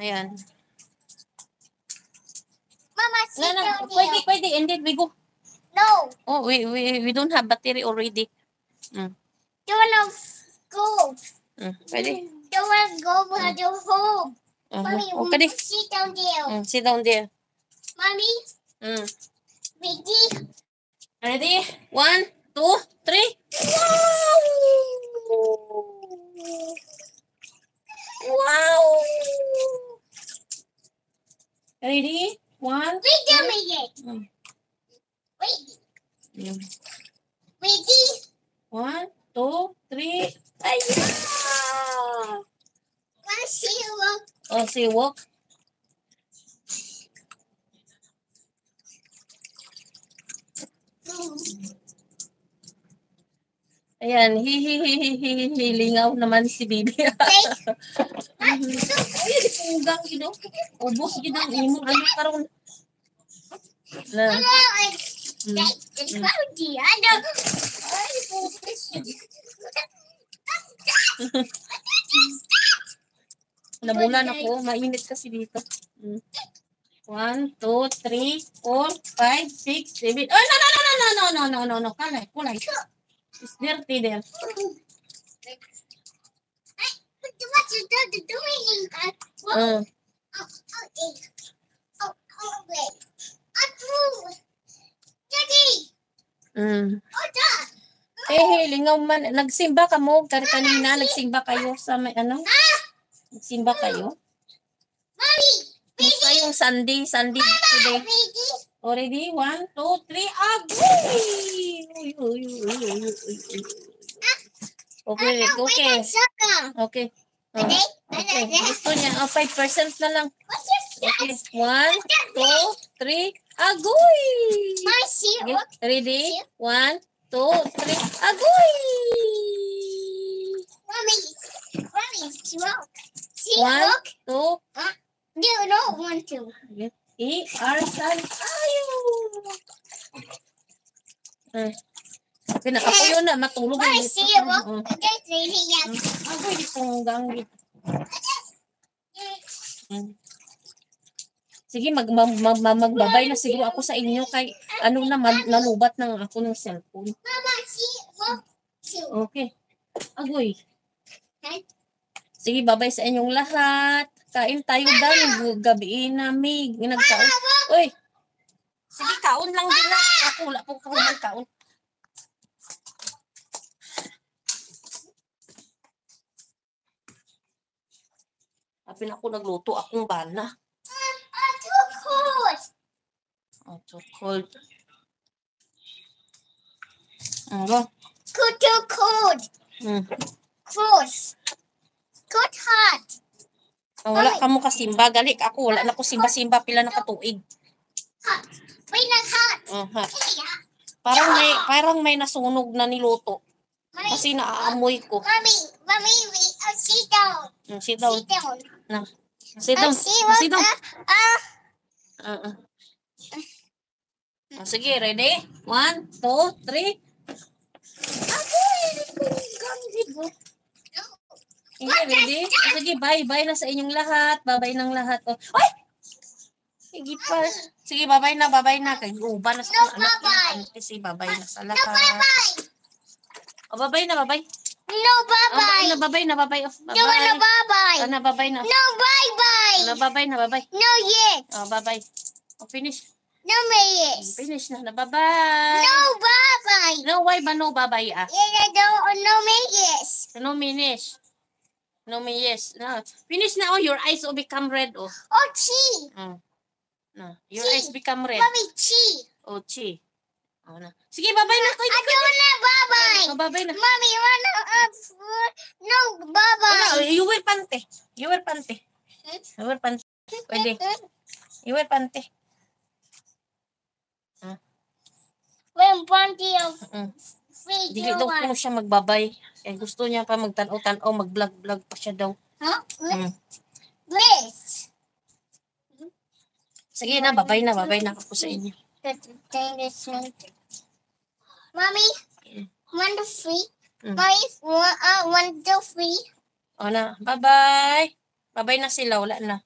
Ayan. Mama, sit down Pwede, here. pwede. And then we go. No. Oh, we don't have battery already. Don't wanna go. Pwede. Don't wanna go to home. Mommy, Okay. sit down there. Sit down there. Mommy, ready? Ready? 1, 2, 3. Wow! Wow! Ready? 1. Wait a minute. Wait. Ready? 1, 2, 3. Ayan! Wanna see you walk? Oh, see walk. Ayan, hilingaw naman si Bibi. Ay, punggang gino. Ubos gino ang imo. Ano karon? Na. It's cloudy. I know. Namulan ako. Mainit kasi dito. 1, 2, 3, 4, 5, 6, 7. Oh, no. Kulay. It's dirty there. What you doing? Daddy. Lingaw man. Nagsimba ka mo. Kanina, nagsimba kayo sa may ano? Nagsimba kayo? Mommy. Basta yung Sunday today. Already? 1, 2, 3. Okay. Okay. Okay. Gusto niya. 5% na lang. Okay. 1, 2, 3. Agoy! Okay. Ready? 1, 2, 3. Agoy! Mommy, walk. 1, 2. You don't want to. Arsan. Pinakapuyo na, matulog. Mommy, see you walk. There's really young. Agoy, punggang. Sige, magbabay na siguro ako sa inyo kay ano na nalubat ng ako ng cellphone. Mama, see walk. Okay. Agoy. Sige, babay sa inyong lahat. Kain tayo dahil gabiin namin. Nagkaon. Uy. Sige, kaon lang din na. Ako wala po kaon. Apin ako nagluto akong bana. Too cold. Too cold. Ano? Too cold. Close. Cold hot. Wala ka mo kasimba. Galik ako. Wala na ko simba-simba. Pila na katuig. Hot. Wait lang hot. Hot. Parang may nasunog na niluto. Kasi naaamoy ko. Mommy, sit down. Sit down. Na. Sit down. Sige, ready? 1, 2, 3. Ready? Sige, bye na sa inyong lahat. Bye ng lahat. Ay! Sige pa. Sige, bye na. Kay uba na sa anak niya. Sige, bye na sa lahat. Bye na. No, bye-bye. Bye na. Bye. No, bye-bye. Bye na. No, bye-bye. Bye. No, yet. Bye. Finish. No, yes. Finish na. Bye. No, bye-bye. No, why ba no bye Yeah, no, yes. No, finish. No, yes. No. Finish na. Your eyes will become red. Oh, chi. No. Your eyes become red. Mommy, chi. Chi. Na. Sige, bye na. I don't know, bye-bye. Bye na. Mommy, you wanna, no, bye-bye. You wear pante. Pwede. You wear pante. When plenty of free Dili daw po siya magbabay. Gusto niya pa magtanaw-tanaw, mag-vlog pa siya daw. Bliss. Sige na, babay na ako sa inyo. Mommy, want the free? Mommy, want the free? Na, bye-bye. Bye-bye na sila, wala na.